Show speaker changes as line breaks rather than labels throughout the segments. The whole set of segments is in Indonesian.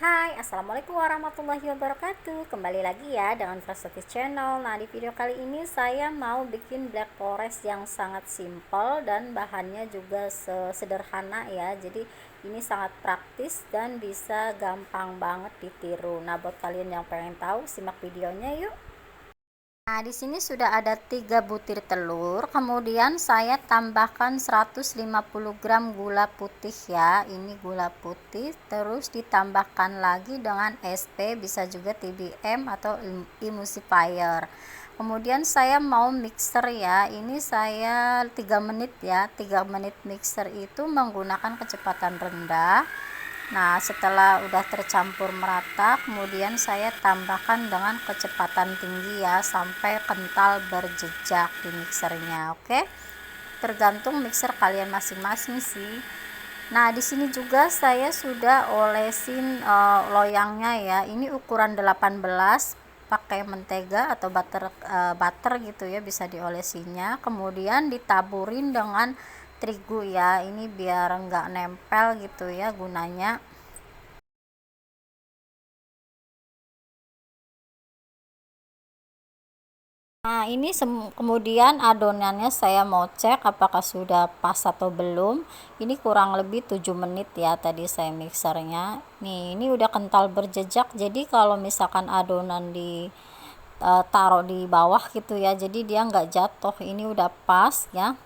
Hai, assalamualaikum warahmatullahi wabarakatuh. Kembali lagi ya dengan Frasati Channel. Nah, di video kali ini saya mau bikin black forest yang sangat simple dan bahannya juga sederhana ya. Jadi ini sangat praktis dan bisa gampang banget ditiru. Nah, buat kalian yang pengen tahu, simak videonya yuk. Nah, di sini sudah ada 3 butir telur, kemudian saya tambahkan 150 gram gula putih ya. Ini gula putih, terus ditambahkan lagi dengan SP, bisa juga TBM atau emulsifier. Kemudian saya mau mixer ya. Ini saya 3 menit ya. 3 menit mixer itu menggunakan kecepatan rendah. Nah, setelah udah tercampur merata, kemudian saya tambahkan dengan kecepatan tinggi ya, sampai kental berjejak di mixernya. Oke, tergantung mixer kalian masing-masing sih. Nah, di sini juga saya sudah olesin loyangnya ya. Ini ukuran 18, pakai mentega atau butter gitu ya, bisa diolesinya. Kemudian ditaburin dengan terigu ya, ini biar enggak nempel gitu ya gunanya. Nah, ini kemudian adonannya saya mau cek apakah sudah pas atau belum. Ini kurang lebih 7 menit ya tadi saya mixernya. Nih, ini udah kental berjejak. Jadi kalau misalkan adonan taruh di bawah gitu ya, jadi dia nggak jatuh. Ini udah pas ya.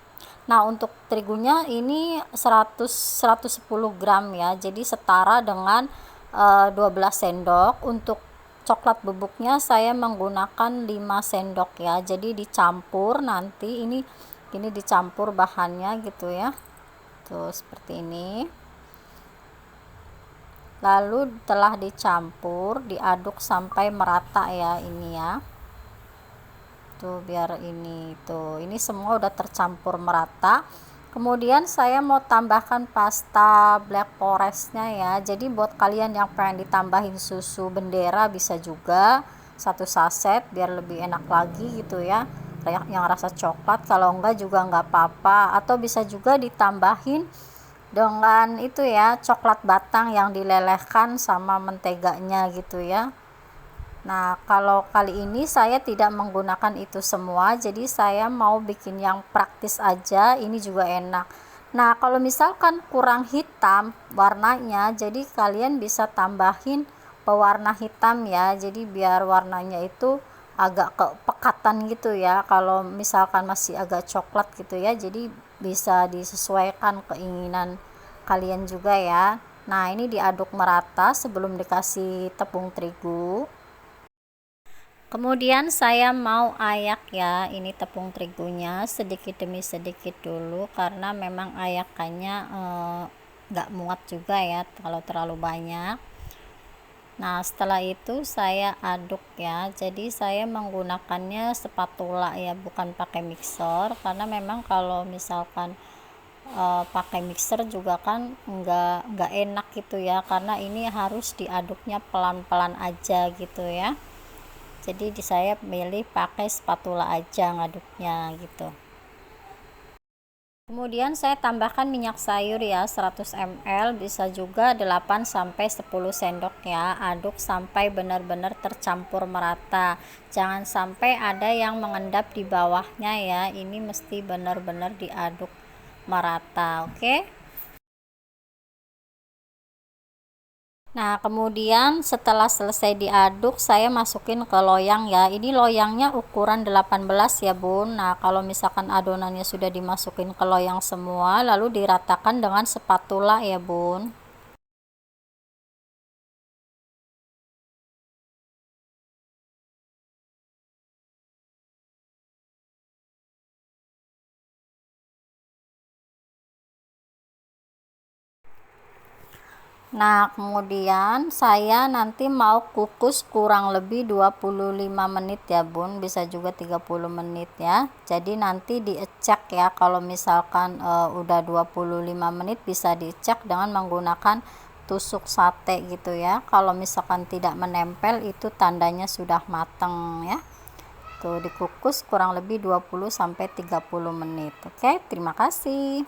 Nah, untuk terigunya ini 110 gram ya, jadi setara dengan 12 sendok. Untuk coklat bubuknya saya menggunakan 5 sendok ya, jadi dicampur nanti. Ini dicampur bahannya gitu ya, tuh seperti ini. Lalu telah dicampur, diaduk sampai merata ya, ini ya, tuh biar ini semua udah tercampur merata. Kemudian saya mau tambahkan pasta black forestnya ya. Jadi buat kalian yang pengen ditambahin susu bendera bisa juga 1 saset biar lebih enak lagi gitu ya, yang rasa coklat. Kalau enggak juga enggak apa-apa, atau bisa juga ditambahin dengan itu ya, coklat batang yang dilelehkan sama menteganya gitu ya. Nah, kalau kali ini saya tidak menggunakan itu semua, jadi saya mau bikin yang praktis aja. Ini juga enak. Nah, kalau misalkan kurang hitam warnanya, jadi kalian bisa tambahin pewarna hitam ya. Jadi biar warnanya itu agak kepekatan gitu ya. Kalau misalkan masih agak coklat gitu ya, jadi bisa disesuaikan keinginan kalian juga ya. Nah, ini diaduk merata sebelum dikasih tepung terigu. Kemudian saya mau ayak ya, ini tepung terigunya sedikit demi sedikit dulu, karena memang ayakannya nggak muat juga ya kalau terlalu banyak. Nah, setelah itu saya aduk ya, jadi saya menggunakannya spatula ya, bukan pakai mixer, karena memang kalau misalkan pakai mixer juga kan nggak enak gitu ya, karena ini harus diaduknya pelan-pelan aja gitu ya. Jadi saya milih pakai spatula aja ngaduknya gitu. Kemudian saya tambahkan minyak sayur ya, 100 ml, bisa juga 8 sampai 10 sendok ya. Aduk sampai benar-benar tercampur merata. Jangan sampai ada yang mengendap di bawahnya ya. Ini mesti benar-benar diaduk merata, oke? Nah, kemudian setelah selesai diaduk, saya masukin ke loyang ya. Ini loyangnya ukuran 18 ya, Bun. Nah, kalau misalkan adonannya sudah dimasukin ke loyang semua, lalu diratakan dengan spatula ya, Bun. Nah, kemudian saya nanti mau kukus kurang lebih 25 menit ya, Bun. Bisa juga 30 menit ya. Jadi nanti dicek ya, kalau misalkan udah 25 menit bisa dicek dengan menggunakan tusuk sate gitu ya. Kalau misalkan tidak menempel, itu tandanya sudah mateng ya. Tuh, dikukus kurang lebih 20 sampai 30 menit. Oke, terima kasih.